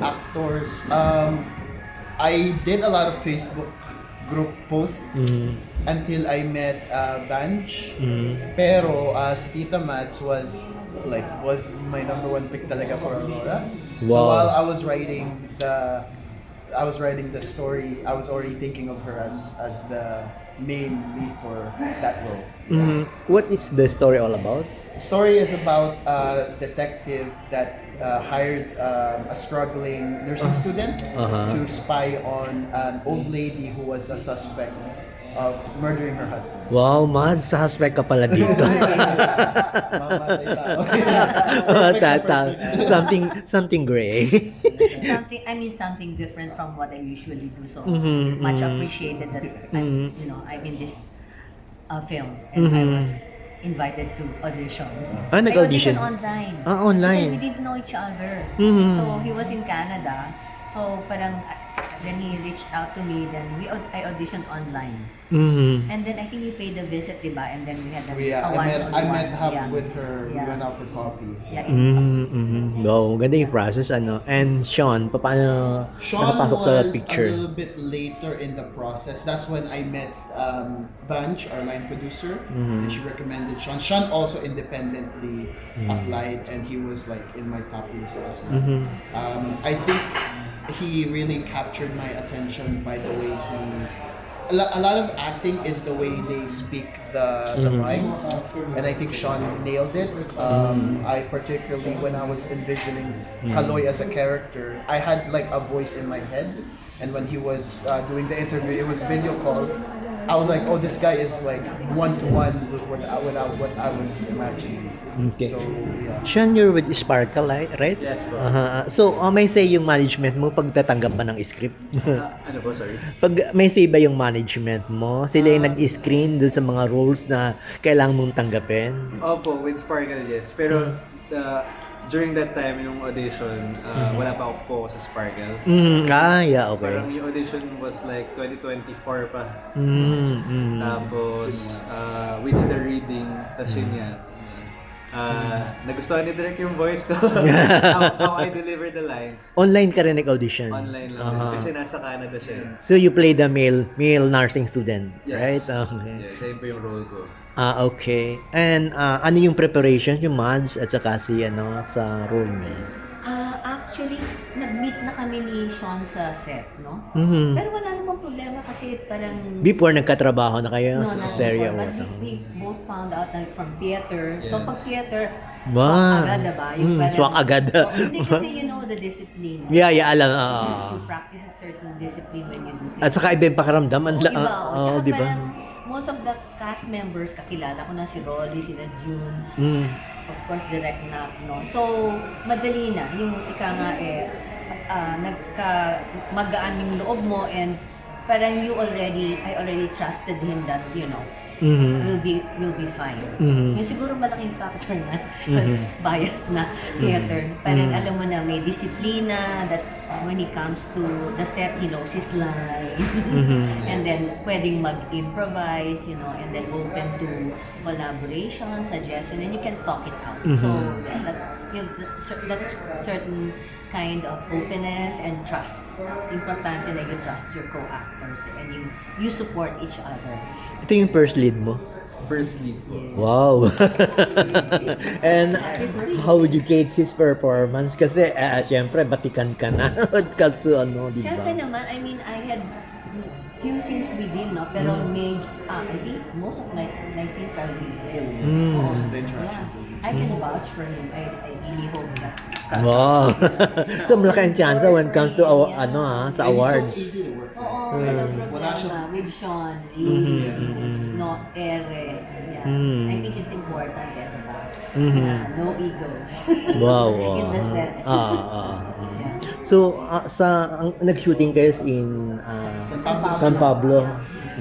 Actors. I did a lot of Facebook group posts until I met Vanj. Pero si Tita Mats was my number one pick talaga for Aurora. So Wow. while I was writing the story, I was already thinking of her as the main lead for that role. What is the story all about? The story is about a detective that hired a struggling nursing student to spy on an old lady who was a suspect of murdering her husband. Wow, Mads, suspect ka pala dito. Mamatay tao. Perfect. Something gray. Something different from what I usually do. So Mhm, much mhm. appreciated that I'm in this film and I Mhm. was invited to audition. Ah, nag-audition? I auditioned online. Ah, online. Kasi we didn't know each other. Mhm. So he was in Canada. So parang then he reached out to me. Then I auditioned online. Mhm. And then I think we paid a visit, diba? And then we had a I one-on-one. met Hub Yeah. with her. We Yeah. went out for coffee. Yeah, Wow, ganda yung process, ano. And Sean, paano Sean nakapasok was sa a picture? little bit later in the process. That's when I met Vanch, our line producer, and she recommended Sean. Sean also independently applied, and he was like in my top list as well. I think he really captured my attention by the way he. A lot of acting is the way they speak the lines, and I think Sean nailed it. I particularly when I was envisioning Kaloy as a character, I had like a voice in my head, and when he was doing the interview, it was video call. I was like, oh, this guy is like one-to-one with what I was imagining. Okay. So yeah. Sean, you're with Sparkle, right? Yes po. So, may say yung management mo pag tatanggap ba ng script? Ano po, sorry? Pag may say ba yung management mo? Sila yung nag-screen dun sa mga roles na kailangan mong tanggapin? Opo, with Sparkle, yes. Pero during that time, yung audition, wala pa ako sa Sparkle. Yeah, okay. Parang yung audition was like 2024 pa. Tapos, we did the reading, tapos yun yan. Nagustuhan ni Direk yung voice ko. how I deliver the lines. Online ka rin nag-audition? Online lang. Kasi nasa Canada siya. So, you play the male nursing student, right? Yes. Okay. Yeah, same po yung role ko. Okay. And ano yung preparation, yung Mads at saka sa role mo? Actually, nag-meet na kami ni Sean sa set, no? Pero wala namang problema kasi parang... Before nagkatrabaho na kayo No, sa not serye? before, but we both found out that from theater. So, pag theater, Wow. swak agad, diba? Yung parang- Swak agad. Hindi kasi the discipline. Yeah, alam. You practice a certain discipline when you do theater. At saka iba yung pakiramdam. Iba, tsaka Di ba? parang most of the cast members, kakilala ko na si Rolly, sila June, of course, direct na, no? So, madali na. Yung ika nga magaan yung loob mo and parang I already trusted him that, we'll be fine. Yung siguro malaking factor na bias na theater. Parang alam mo na may disiplina that when it comes to the set, he knows his line. And then pwedeng mag-improvise, and then open to collaboration, suggestion, and you can talk it out. So that's certain kind of openness and trust. Importante na you trust your co-actors and you support each other. Ito yung first lead mo? First lead po. Wow! And how would you gauge his performance? Kasi, syempre, batikan ka na. Kasi di ba? Siyempre naman, I had few scenes with him, no? Pero I think most of my scenes are with him. Most of the interactions. Yeah. I can vouch for him. I really hope that. Wow! So, malaki ang chance when it comes to sa And awads. he's so easy to work with. Oo, walang Wala problema. siyang- With Sean, no errors. Yeah. I think it's important, diba? Na no egos. Wow! In the set. Yeah. So, nag-shooting kayo in San Pablo. San Pablo,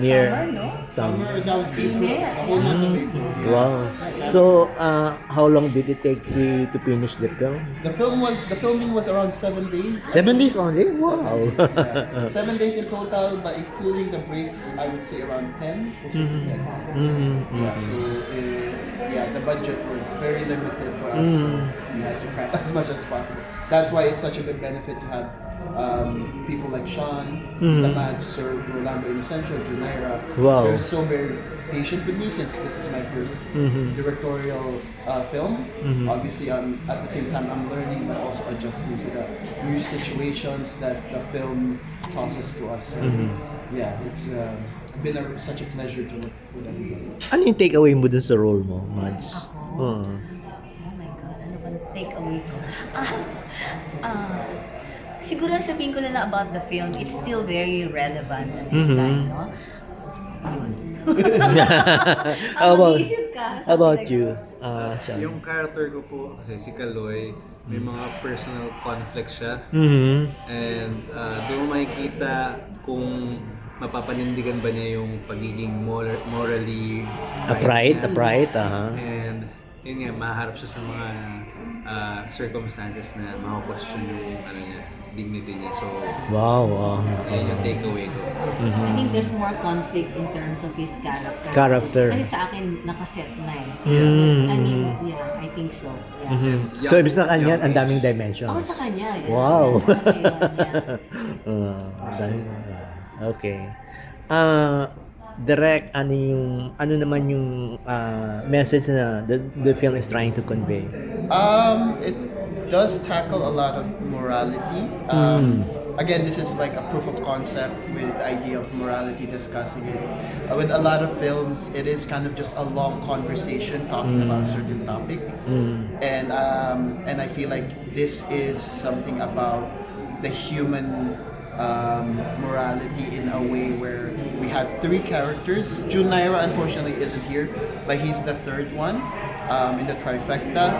near... Summer, no? Summer, that was April. Yeah. The whole month of April. Yeah. Wow. So, how long did it take to finish the film? The filming was around 7 days. 7 days only? Wow. Yeah. 7 days in total, but including the breaks, I would say around 10. Yeah, so the budget was very limited for us. So we had to cram as much as possible. That's why it's such a good benefit fortunate to have people like Sean, Mhm. Tamad, Sir Rolando Inocencio, Junaira. Wow. They're so very patient with me since this is my first Mhm. directorial film. Mhm. Obviously, at the same time, I'm learning but also adjusting to the new situations that the film tosses to us. So, yeah, it's been such a pleasure to work with everybody. Ano yung takeaway mo dun sa role mo, Mads? Ako? Oo. Oh my God, ano bang take away ko? Siguro sabihin ko na lang about the film, it's still very relevant at this time, no? Yun. How about, Mag-iisip ka, how about something like you? that. Sean? Yung character ko po, kasi si Kaloy, may mga personal conflict siya. Mhm. And doon makikita kung mapapanindigan ba niya yung pagiging morally Upright, niya. upright, aha. And yun nga, maharap siya sa mga circumstances na mako-question yung ano niya, dignity niya. So, Wow. yun yung takeaway ko. I think there's more conflict in terms of his character. Character. Kasi sa akin, nakaset na eh. Mm. I mean, yeah, I think so. Yeah. Mhm. Young- So, ibig sa kanya, young ang daming age. dimensions. Ako sa kanya. Yeah. Wow. Yeah. Ang dami- okay. Direct, ano naman yung message na the film is trying to convey? It does tackle a lot of morality. Again, this is like a proof of concept with idea of morality, discussing it. With a lot of films, it is kind of just a long conversation talking about a certain topic, and I feel like this is something about the human morality in a way where we have three characters. Junaira unfortunately isn't here, but he's the third one in the trifecta.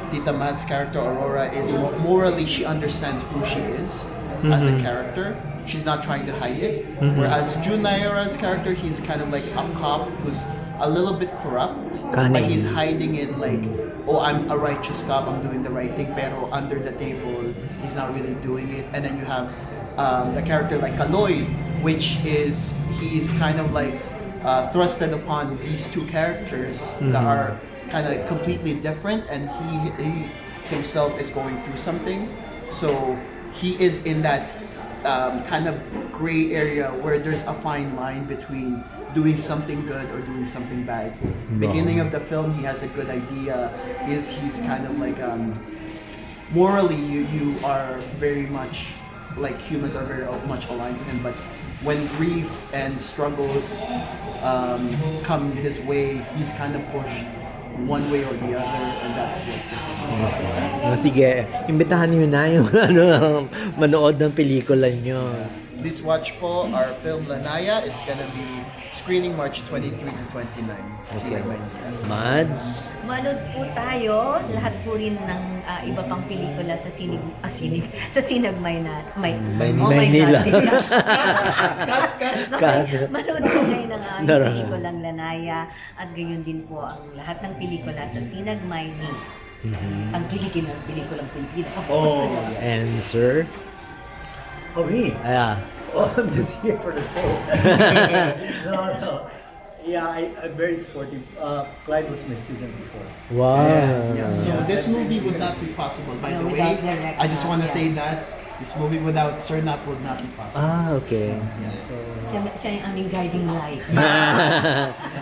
Tita Mad's character Aurora is morally, she understands who she is as a character. She's not trying to hide it. Whereas Junaira's character, he's kind of like a cop who's a little bit corrupt, but Cunning. he's hiding it like, oh, I'm a righteous cop, I'm doing the right thing, pero under the table, he's not really doing it. And then you have the character like Kaloy, which is, he's kind of like thrusted upon these two characters that are kind of completely different, and he himself is going through something. So he is in that kind of gray area where there's a fine line between doing something good or doing something bad. Beginning of the film, he has a good idea. He's kind of like morally, you are very much like humans are very much aligned to him, but when grief and struggles come his way, he's kind of pushed one way or the other, and that's what the film is. Sige, imbitahan niyo na yung manood ng pelikula niyo. Please watch po our film Lanaya. It's gonna be screening March 23 to 29. See you Manila. Mads? Manood po tayo, lahat po rin ng iba pang pelikula sa sa Sinagmay na Maynila. Sorry, manood po kayo ng Nara. pelikulang Lanaya at gayon din po ang lahat ng pelikula sa Sinagmay ni ang kiligin ng pelikulang Pilipino. Oh, And sir? Oh, me? Yeah. Oh, I'm just here for the show. No. Yeah, I'm very supportive. Clyde was my student before. Wow. Yeah. So this movie would not be possible. By No, the way, without director, I just want to yeah. say that this movie without Sir Nap would not be possible. Okay. Siya yung aming guiding light.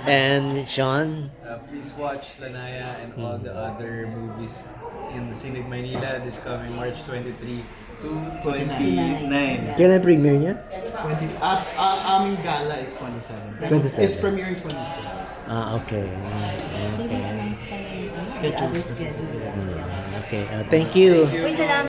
And Sean? Please watch Lanaya and all the other movies in the Cinig Manila this coming March 23 to 29. Kailan premiere niya? 20. Aming gala is 27. 27. It's premiering 23. Okay. Hindi Okay. na alam sa kanya yung Schedule. other schedule. Okay. Thank you. Uy, salamat.